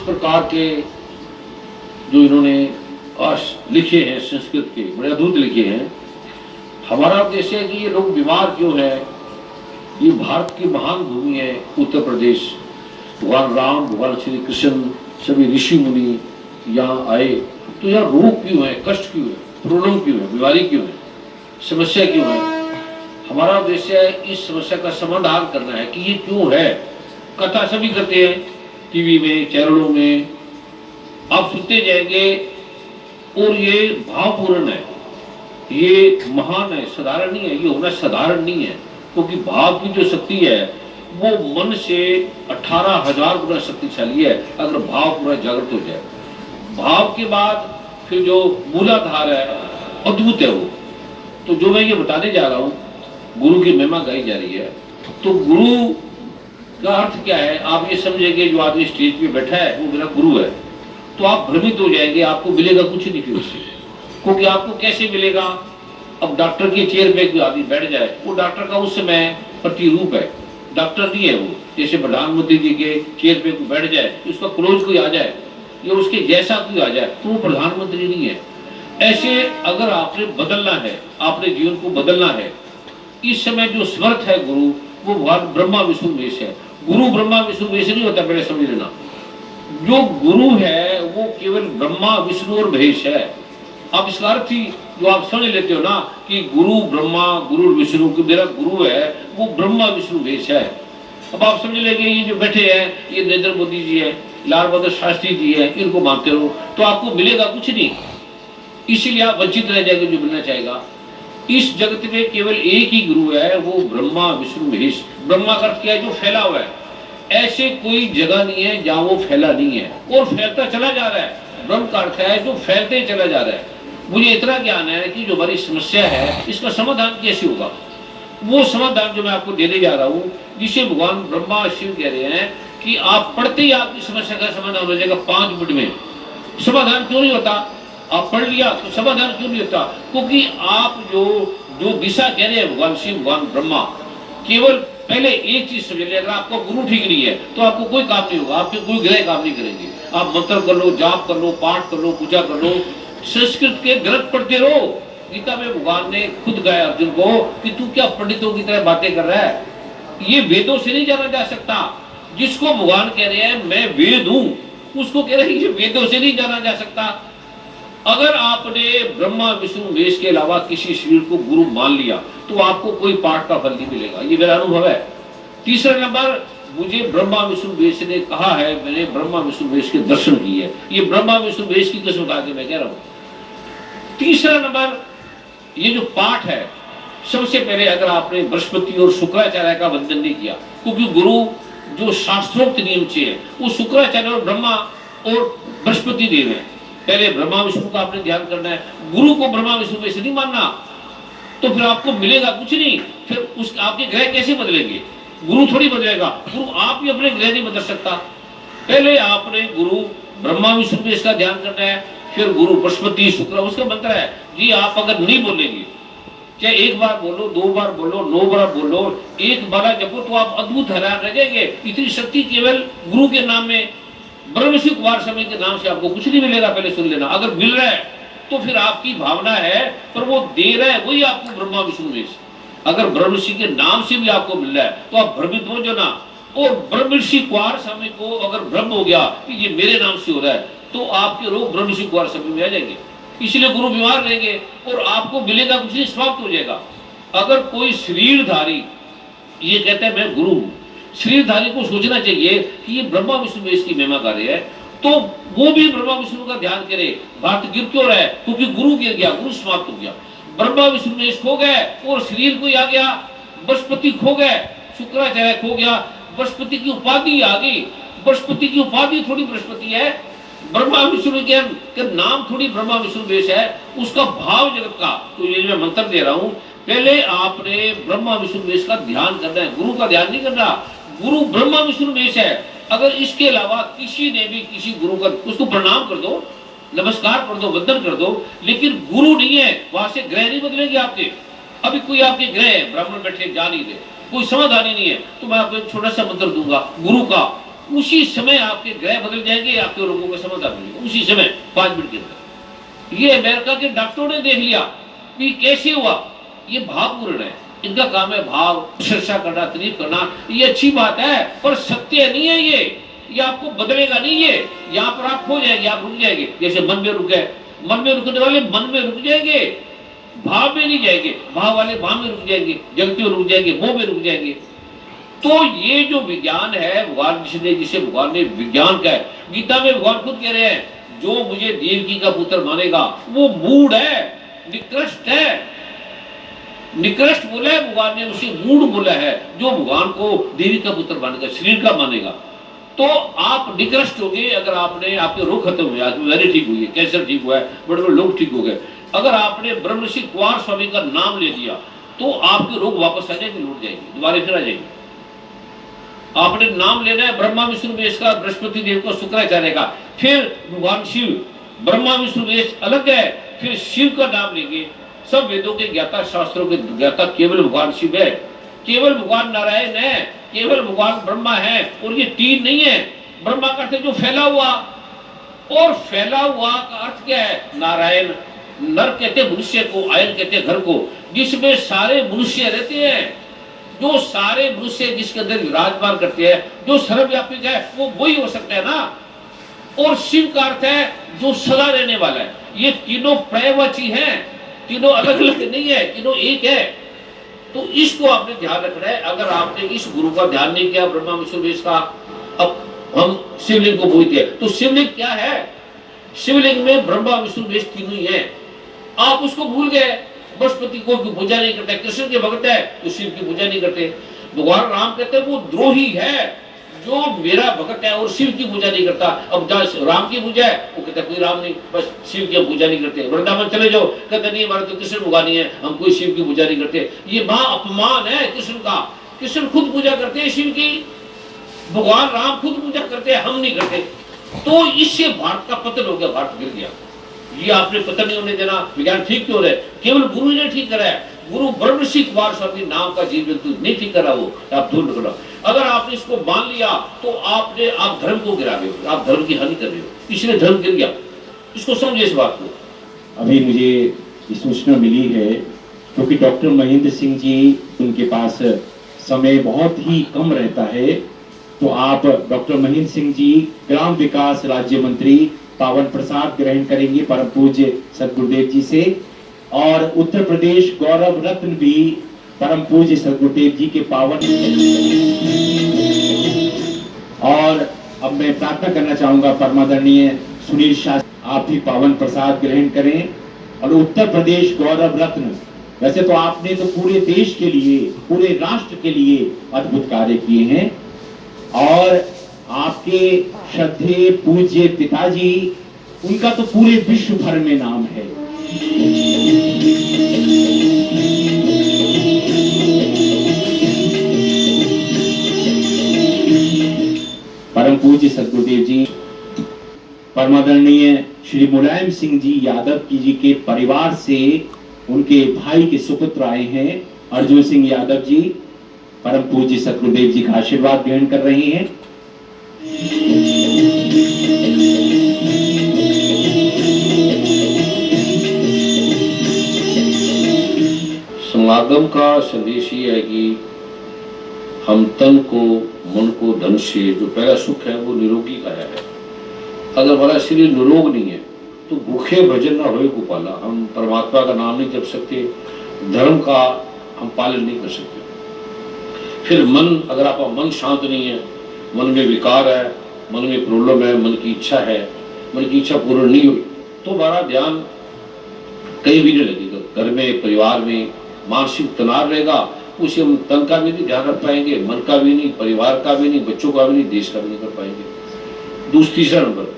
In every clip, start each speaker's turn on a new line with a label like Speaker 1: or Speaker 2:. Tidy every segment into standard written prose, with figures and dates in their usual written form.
Speaker 1: प्रकार के जो इन्होंने लिखे हैं संस्कृत के, बड़े अद्भुत लिखे हैं। हमारा देश है कि ये लोग बीमार क्यों है, ये भारत की महान भूमि है उत्तर प्रदेश। भगवान राम, भगवान श्री कृष्ण, सभी ऋषि मुनि यहाँ आए, तो यहाँ रोग क्यों है, कष्ट क्यों है, प्रॉब्लम क्यों है, बीमारी क्यों है, समस्या क्यों है। हमारा उद्देश्य है इस समस्या का समाधान करना है कि ये क्यों है। कथा सभी करते हैं टीवी में, चैनलों में, आप सुनते जाएंगे, और ये भावपूर्ण है, ये महान है, साधारण नहीं है। ये होना साधारण नहीं है, क्योंकि भाव की जो शक्ति है वो मन से 18,000 गुना शक्तिशाली है अगर भाव पूरा जागृत हो जाए। भाव के बाद फिर जो मूलाधार है अद्भुत है वो। तो जो मैं ये बताने जा रहा हूँ, गुरु की महिमा गाई जा रही है। तो गुरु का अर्थ क्या है, आप ये समझेंगे जो आदमी स्टेज पे बैठा है वो मेरा गुरु है, तो आप भ्रमित हो जाएंगे, आपको मिलेगा कुछ नहीं फिर उससे। क्योंकि आपको कैसे मिलेगा, अब डॉक्टर के चेयर पे कोई आदमी बैठ जाए, वो डॉक्टर का उस समय प्रतिरूप है, डॉक्टर नहीं है वो। जैसे प्रधानमंत्री जी के चेयर पे कोई बैठ जाए, उसका क्लोज कोई आ जाए या उसके जैसा कोई आ जाए, तो वो प्रधानमंत्री नहीं है। ऐसे अगर आपने बदलना है, आपने जीवन को बदलना है, इस समय जो समर्थ है गुरु, वो भगवान ब्रह्मा विष्णु महेश है। गुरु ब्रह्मा विष्णु महेश नहीं होता, पहले समझ लेना। जो गुरु है वो केवल ब्रह्मा विष्णु और महेश है। अब इसका अर्थ ही जो आप समझ लेते हो ना कि गुरु ब्रह्मा, गुरु विष्णु, कि मेरा गुरु है वो ब्रह्मा विष्णु महेश है। अब आप समझ लेंगे ये जो बैठे हैं ये नरेंद्र मोदी जी है, लाल बहादुर शास्त्री जी है, इनको मानते हो तो आपको मिलेगा कुछ नहीं, इसीलिए आप वंचित रह जाएंगे जो मिलना चाहेगा। इस जगत में केवल एक ही गुरु है, वो ब्रह्मा विष्णु महेश। ब्रह्मा का अर्थ क्या है, जो फैला हुआ है। ऐसे कोई जगह नहीं है जहां वो फैला नहीं है और फैलता चला जा रहा है। ब्रह्म का अर्थ है जो फैलते चला जा रहा है। मुझे इतना ज्ञान है कि जो हमारी समस्या है इसका समाधान कैसे होगा, वो समाधान जो मैं आपको देने जा रहा हूँ, जिसे भगवान ब्रह्मा शिव कह रहे हैं कि आप पढ़ते ही आपकी समस्या का समाधान हो जाएगा 5 मिनट में। समाधान क्यों नहीं होता, आप पढ़ लिया तो समाधान क्यों नहीं होता, क्योंकि आप जो दिशा कह रहे हैं भगवान शिव, भगवान ब्रह्मा, केवल पहले एक चीज समझ लिया, अगर आपका गुरु ठीक नहीं है तो आपको कोई काम नहीं होगा, आपके कोई ग्रह काम नहीं करेंगे। आप मंत्र कर लो, जाप कर लो, पाठ कर लो, पूजा कर लो, संस्कृत के ग्रंथ पढ़ते रहो। गीता में भगवान ने खुद कहा अर्जुन को कि तू क्या पंडितों की तरह बातें कर रहा है, ये वेदों से नहीं जाना जा सकता। जिसको भगवान कह रहे हैं मैं वेद हूं, उसको कह रहे हैं ये वेदों से नहीं जाना जा सकता। अगर आपने ब्रह्मा विष्णु महेश के अलावा किसी शरीर को गुरु मान लिया तो आपको कोई पाठ का फल नहीं मिलेगा, ये मेरा अनुभव है। तीसरा नंबर, मुझे ब्रह्मा विष्णु महेश ने कहा है, मैंने ब्रह्मा विष्णु महेश के दर्शन किए, ये ब्रह्मा विष्णु महेश की कसम खा के मैं कह रहा हूं। तीसरा नंबर, ये जो पाठ है, सबसे पहले अगर आपने बृहस्पति और शुक्राचार्य का वंदन नहीं किया, क्योंकि गुरु जो शास्त्रोक्त नियम से है वो शुक्राचार्य और ब्रह्मा और बृहस्पति देव है। पहले ब्रह्मा विष्णु का आपने ध्यान करना है, गुरु को ब्रह्मा विष्णु में से नहीं मानना, तो फिर आपको मिलेगा कुछ नहीं। फिर उस आपके ग्रह कैसे बदलेंगे, गुरु थोड़ी बदलेगा, गुरु आप भी अपने ग्रह नहीं बदल सकता। पहले आपने गुरु ब्रह्मा विष्णु में इसका ध्यान करना है, फिर गुरु बृहस्पति शुक्र, उसका मंत्र है जी। आप अगर नहीं बोलेंगे, चाहे 1 बार बोलो, 2 बार बोलो, 9 बार बोलो, 1 बार जपो, तो आप अद्भुत हैरान रह जाएंगे। इतनी शक्ति केवल गुरु के नाम में, ब्रह्मर्षि कुमार स्वामी के नाम से आपको कुछ नहीं मिलेगा, पहले सुन लेना। अगर मिल रहा है तो फिर आपकी भावना है, पर वो दे रहा है वही आपको ब्रह्मा विष्णु महेश। अगर ब्रह्मर्षि के नाम से भी आपको मिल रहा है तो आप भ्रमित हो जाना। और ब्रह्मर्षि कुमार स्वामी को अगर भ्रम हो गया कि ये मेरे नाम से हो रहा है, तो आपके रोग ब्रह्मर्षि कुमार स्वामी में आ जाएंगे। इसलिए गुरु बीमार रहेंगे और आपको मिलेगा कुछ नहीं, समाप्त हो जाएगा। अगर कोई शरीरधारी ये कहता है मैं गुरु हूं, शरीरधारी को सोचना चाहिए कि ये ब्रह्मा विष्णु महेश की महिमा कार्य है, तो वो भी ब्रह्मा विष्णु का ध्यान करे। भारत गिर क्यों रहा है, क्योंकि गुरु गिर गया, गुरु समाप्त हो गया। ब्रह्मा विष्णु महेश खो गए और शरीर कोई आ गया, बृहस्पति खो गए, शुक्राचार्य खो गया, बृहस्पति की उपाधि आ गई। बृहस्पति की उपाधि थोड़ी बृहस्पति है, ब्रह्मा विष्णु के नाम थोड़ी ब्रह्मा विष्णु महेश है, उसका भाव जगत का। तो ये मैं मंत्र दे रहा हूं, पहले आपने ब्रह्मा विष्णु महेश का ध्यान करना है, गुरु का ध्यान नहीं करना। गुरु ब्रह्मा विष्णु महेश है। अगर इसके अलावा किसी ने भी किसी गुरु का, उसको प्रणाम कर दो, नमस्कार कर दो, वंदन कर दो, लेकिन गुरु नहीं है, वहां से ग्रह नहीं बदलेंगे आपके। अभी कोई आपके ग्रह ब्राह्मण बैठे जा नहीं दे, कोई समाधान ही नहीं है, तो मैं आपको एक छोटा सा मंत्र दूंगा गुरु का, उसी समय आपके ग्रह बदल जाएंगे, आपके रोगों का समाधान हो जाएगा उसी समय 5 मिनट के अंदर। ये अमेरिका के डॉक्टरों ने देख लिया कि कैसे हुआ। ये भावपूर्ण है, इनका काम है भाव, प्रशंसा करना, तारीफ करना। ये अच्छी बात है पर सत्य नहीं है ये आपको बदलेगा नहीं। ये यहाँ पर आप खो जाएंगे, आप रुक जाएंगे। जैसे मन में रुक गए, मन में रुकने वाले मन में रुक जाएंगे, भाव में नहीं जाएंगे। भाव वाले भाव में रुक जाएंगे, जगती में रुक जाएंगे, मोह में रुक जाएंगे। तो ये जो विज्ञान है, भगवान जिसे भगवान ने विज्ञान का है, गीता में भगवान खुद कह रहे हैं जो मुझे देवकी का पुत्र मानेगा वो मूढ़ है, निकृष्ट है। निकृष्ट बोला है भगवान ने, उसे मूढ़ बोला है। जो भगवान को देवी का पुत्र मानेगा, शरीर का मानेगा, तो आप निकृष्ट हो गए। अगर आपने, आपके रोग खत्म हुए, आपकी बीमारी ठीक हुई है, कैंसर ठीक हुआ है, बड़े बड़े लोग ठीक हो गए। अगर आपने ब्रह्मर्षि कुमार स्वामी का नाम ले लिया तो आपके रोग वापस आ जाएंगे, लौट जाएंगे, दोबारा फिर आ जाएंगे। आपने नाम लेना है ब्रह्मा विष्णु महेश का, बृहस्पति देव को, शुक्राचार्य का, फिर भगवान शिव। ब्रह्मा विष्णु महेश अलग है, फिर शिव का नाम लेंगे। सब वेदों के ज्ञाता, शास्त्रों के ज्ञाता केवल भगवान शिव है, केवल भगवान नारायण है, केवल भगवान ब्रह्मा है। और ये तीन नहीं है। ब्रह्मा का अर्थ जो फैला हुआ, और फैला हुआ का अर्थ क्या है? नारायण। नर कहते मनुष्य को, आयन कहते घर को, जिसमें सारे मनुष्य रहते हैं। जो सारे मनुष्य जिसके अंदर विराजमान करते हैं, जो सर्वव्यापी है, वो वही हो सकता है ना। और शिव का अर्थ है जो सदा रहने वाला है। ये तीनों पर्यायवाची हैं, तीनों अलग अलग नहीं है, तीनों एक है। तो इसको आपने ध्यान रखना है। अगर आपने इस गुरु का ध्यान नहीं किया, ब्रह्मा विष्णु महेश का, अब हम शिवलिंग को पूजते हैं, तो शिवलिंग क्या है? शिवलिंग में ब्रह्मा विष्णु महेश तीनों ही है। आप उसको भूल गए, बृहस्पति को पूजा नहीं करते, कृष्ण के भक्त है तो शिव की पूजा नहीं करते। भगवान राम कहते हैं वो द्रोही है जो मेरा भक्त है और शिव की पूजा नहीं करता। अब जहाँ राम की पूजा है वो कहते कोई राम नहीं, बस शिव की पूजा नहीं करते। वृंदावन चले जाओ, कहते नहीं हमारा तो कृष्ण भगवान ही है, हम कोई शिव की पूजा नहीं करते। ये महा अपमान है कृष्ण का। कृष्ण खुद पूजा करते हैं शिव की, भगवान राम खुद पूजा करते हैं, हम नहीं करते। तो इससे भारत का पतन हो गया, भारत गिर गया। ये आपने पतन नहीं होने देना। विज्ञान ठीक क्यों रहे? केवल गुरु ने ठीक करा है। गुरु ब्रह्मर्षि कुमार स्वामी नाम का जीव जंतु नहीं ठीक करा, वो आप दूर रखना। अगर आपने इसको मान लिया तो आप धर्म को गिरा रहे हो, आप धर्म की हानि कर रहे हो, इसलिए धर्म गिर गया। इसको समझिए इस बात को।
Speaker 2: अभी मुझे ये सूचना मिली है क्योंकि डॉक्टर महेंद्र सिंह जी, उनके पास समय बहुत ही कम रहता है, तो आप डॉक्टर महेंद्र सिंह जी ग्राम विकास राज्य मंत्री पावन प्रसाद ग्रहण करेंगे परम पूज्य सदगुरुदेव जी से। और उत्तर प्रदेश गौरव रत्न भी परम पूज्य सदगुरुदेव जी के पावन। और अब मैं प्रार्थना करना चाहूंगा परमादरणीय सुनील शास्त्री, आप भी पावन प्रसाद ग्रहण करें। और उत्तर प्रदेश गौरव रत्न, वैसे तो आपने तो पूरे देश के लिए, पूरे राष्ट्र के लिए अद्भुत कार्य किए हैं, और आपके श्रद्धेय पूज्य पिताजी, उनका तो पूरे विश्व भर में नाम है। परम पूज्य सदगुरुदेव जी, परमादरणीय श्री मुलायम सिंह जी यादव जी के परिवार से उनके भाई के सुपुत्र आए हैं, अर्जुन सिंह यादव जी, परम पूज्य सदगुरुदेव जी का आशीर्वाद ग्रहण कर रहे हैं।
Speaker 1: समागम का संदेश ये है कि हम तन को, मन को, धन से जो पहला सुख है वो निरोगी का है। अगर हमारा शरीर निरोग नहीं है तो भूखे भजन न होए गोपाला, हम परमात्मा का नाम नहीं जप सकते, धर्म का हम पालन नहीं कर सकते। फिर मन, अगर आपका मन शांत नहीं है, मन में विकार है, मन में प्रॉब्लम है, मन की इच्छा है, मन की इच्छा पूर्ण नहीं हुई, तो हमारा ध्यान कहीं भी नहीं लगेगा। घर में, परिवार में मानसिक तनाव रहेगा, उसे हम तन का भी नहीं ध्यान रख पाएंगे, मन का भी नहीं, परिवार का भी नहीं, बच्चों का भी नहीं, देश का भी नहीं कर पाएंगे। तीसरा नंबर,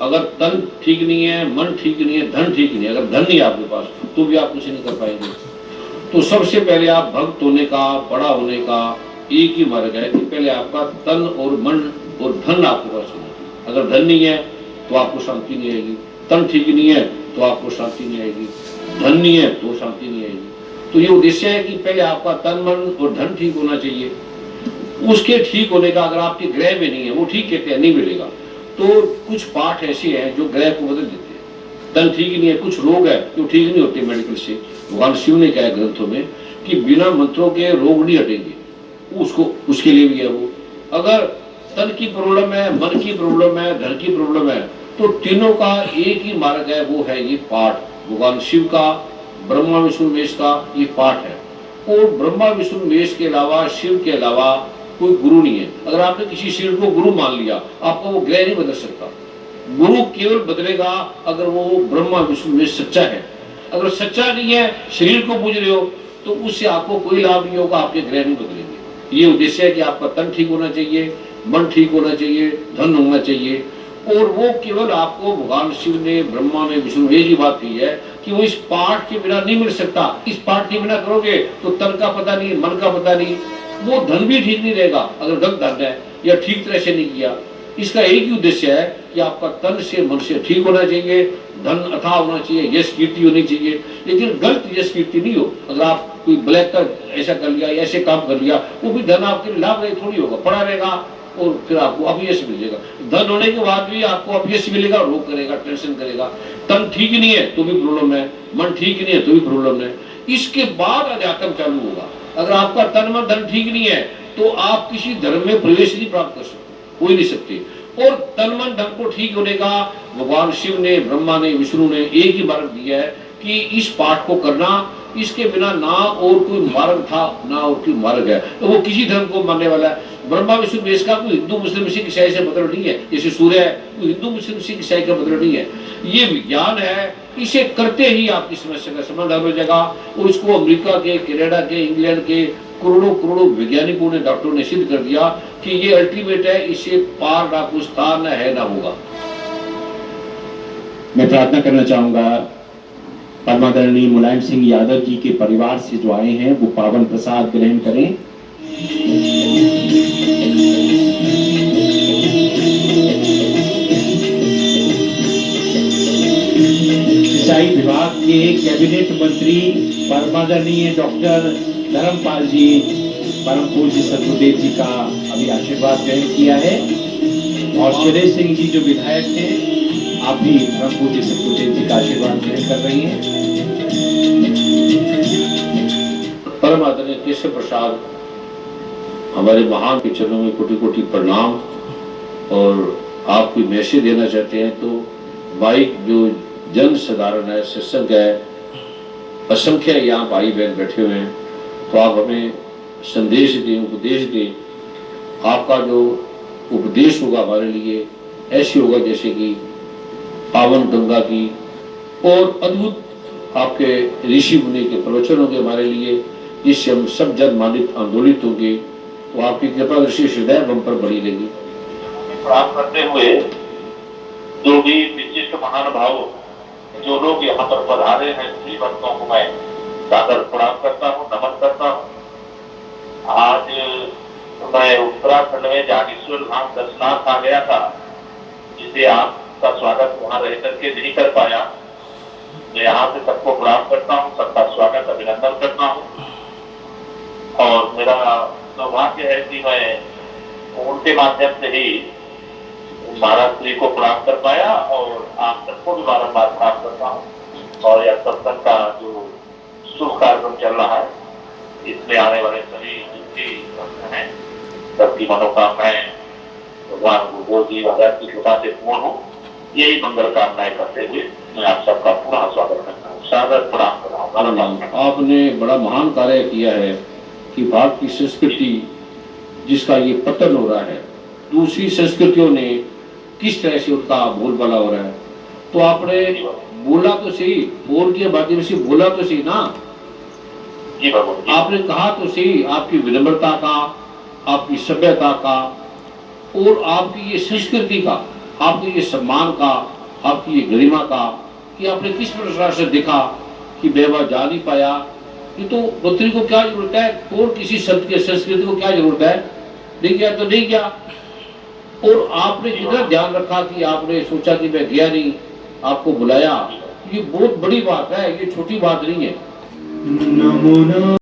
Speaker 1: अगर तन ठीक नहीं है, मन ठीक नहीं है, धन ठीक नहीं है, अगर धन नहीं है आपके पास तो भी आप कुछ नहीं कर पाएंगे। तो सबसे पहले आप भक्त होने का, बड़ा होने का एक ही मार्ग है कि पहले आपका तन और मन और धन आपके पास होना चाहिए। अगर धन नहीं है तो आपको शांति नहीं आएगी, तन ठीक नहीं है तो आपको शांति नहीं आएगी, धन नहीं है तो शांति नहीं आएगी। तो ये उद्देश्य है कि पहले आपका तन, मन और धन ठीक होना चाहिए। उसके ठीक होने का अगर आपके ग्रह में नहीं है, वो ठीक कहते हैं नहीं मिलेगा, तो कुछ पाठ ऐसे हैं जो ग्रह को बदल देते हैं। तन ठीक नहीं है, कुछ रोग है जो ठीक नहीं होते मेडिकल से। भगवान शिव ने कहा ग्रंथों में कि बिना मंत्रों के रोग नहीं हटेंगे, उसको उसके लिए भी है वो। अगर तन की प्रॉब्लम है, मन की प्रॉब्लम है, घर की प्रॉब्लम है, तो तीनों का एक ही मार्ग है, वो है ये पाठ। भगवान शिव का, ब्रह्मा विष्णु महेश का ये पाठ है। और ब्रह्मा विष्णु महेश के अलावा, शिव के अलावा कोई गुरु नहीं है। अगर आपने किसी शिव को गुरु मान लिया, आपका वो ग्रह नहीं बदल सकता। गुरु केवल बदलेगा अगर वो ब्रह्मा विष्णु महेश सच्चा है। अगर सच्चा नहीं है, शरीर को पूज रहे हो, तो उससे आपको कोई लाभ नहीं होगा, आपके ग्रह नहीं बदलेंगे। ये उद्देश्य है कि आपका तन ठीक होना चाहिए, मन ठीक होना चाहिए, धन होना चाहिए। और वो केवल आपको भगवान शिव ने, ब्रह्मा ने, विष्णु ने एक ही बात कही है कि वो इस पाठ के बिना नहीं मिल सकता। इस पाठ के बिना करोगे तो तन का पता नहीं, मन का पता नहीं, वो धन भी ठीक नहीं रहेगा अगर गलत धन है या ठीक तरह से नहीं किया। इसका एक ही उद्देश्य है कि आपका तन से मन से ठीक होना चाहिए, धन अथाह होना चाहिए, यश कीर्ति होनी चाहिए, लेकिन गलत यश कीर्ति नहीं हो। अगर आप कोई ब्लैक का ऐसा कर लिया, ऐसे काम कर लिया, वो भी धन आपके लिए लाभदायक थोड़ी होगा, पड़ा रहेगा और फिर आपको अपयश मिलेगा। धन होने के बाद भी आपको अपयश मिलेगा, रोग करेगा, टेंशन करेगा। तन ठीक नहीं है तो भी प्रॉब्लम है, मन ठीक नहीं है तो भी प्रॉब्लम है। इसके बाद अध्यात्म चालू होगा। अगर आपका तन मन धन ठीक नहीं है तो आप किसी धर्म में प्रवेश नहीं प्राप्त कर सकते, हो नहीं सकते। और तन मन धन को ठीक होने का भगवान शिव ने, ब्रह्मा ने, विष्णु ने एक ही मार्ग दिया है कि इस पाठ को करना। इसके बिना ना और कोई मार्ग था, ना और कोई मार्ग है। तो वो किसी धर्म को मानने वाला है। ब्रह्मा विष्णु महेश का कोई हिंदू मुस्लिम सिख ईसाई से मतलब नहीं है। जैसे सूर्य है, कोई हिंदू मुस्लिम सिख ईसाई का मतलब नहीं है। ये विज्ञान है, इसे करते ही आपकी समस्या का समाधान हो जाएगा। और इसको अमेरिका के, कनाडा के, इंग्लैंड के करोड़ों करोड़ों वैज्ञानिकों ने, डॉक्टरों ने सिद्ध कर दिया कि ये अल्टीमेट है, इसे पार ना कुछ था, ना है, ना होगा।
Speaker 2: मैं प्रार्थना करना चाहूंगा परमादरणीय मुलायम सिंह यादव जी के परिवार से जो आए हैं वो पावन प्रसाद ग्रहण करें। सिंचाई विभाग के कैबिनेट मंत्री परमादरणीय डॉक्टर धर्मपाल जी परम पूज्य सतगुरुदेव जी का अभी आशीर्वाद ग्रहण किया है। और सुरेश सिंह जी जो विधायक हैं, आप भी परम पूज्य सतगुरुदेव जी का आशीर्वाद ग्रहण कर रही हैं।
Speaker 1: परम आदरणीय केशव प्रसाद हमारे महान के चरणों में कोटि कोटि प्रणाम। और आप कोई मैसेज देना चाहते हैं तो माइक जो जन साधारण है, सत्संग है, असंख्य यहाँ भाई बहन बैठे हुए हैं, तो आप हमें संदेश दें, उपदेश दें। आपका जो उपदेश होगा हमारे लिए ऐसी होगा जैसे कि पावन गंगा की, और अद्भुत आपके ऋषि मुनि के प्रवचन होंगे हमारे लिए, जिससे हम सब जन मानित आंदोलित होंगे। तो आपकी कृपा दृष्टि हृदय हम पर बनी रहेगी।
Speaker 3: प्राप्त करते हुए जो भी विशिष्ट महानुभाव, जो लोग यहाँ पर पधारे हैं, सभी भक्तों को मैं सादर प्रणाम करता हूँ, नमन करता हूँ। आज मैं उत्तराखंड में जागेश्वर धाम दर्शनार्थ आ गया था, जिसे आपका स्वागत वहाँ रह करके नहीं कर पाया। मैं यहाँ से सबको प्रणाम करता हूँ, सबका स्वागत अभिनंदन करता हूँ। और मेरा सौभाग्य है कि मैं उनके माध्यम से ही महाराज श्री को प्रणाम कर पाया और आप सबको भी बारम्बार प्रणाम करता हूँ। और यह सत्संग का जो शुभ कार्यक्रम चल रहा है, इसमें आने वाले सभी जितने भक्त हैं, सबकी मनोकामनाएं भगवान गुरु जी महाराज की कृपा से पूर्ण हो, यही मंगल कामनाएं करते हुए मैं आप सबका पुनः स्वागत करता हूँ, सादर प्रणाम कर रहा हूँ।
Speaker 1: आपने बड़ा महान कार्य किया है कि भारत की संस्कृति जिसका ये पतन हो रहा है, दूसरी संस्कृतियों ने किस तरह से उनका बोलबाला हो रहा है, तो आपने बोला तो सही, फोन के माध्यम से बोला तो सही ना, आपने कहा तो सही, आपकी विनम्रता का, आपकी सभ्यता का और आपकी ये संस्कृति का, आपके ये सम्मान का, आपकी ये गरिमा का, कि आपने किस प्रकार से देखा कि बेवा जा नहीं पाया। ये तो मंत्री को क्या जरूरत है, और किसी संत के संस्कृति को क्या जरूरत है, नहीं गया तो नहीं गया। और आपने जितना ध्यान रखा कि आपने सोचा कि मैं गया नहीं, आपको बुलाया, ये बहुत बड़ी बात है, ये छोटी बात नहीं है।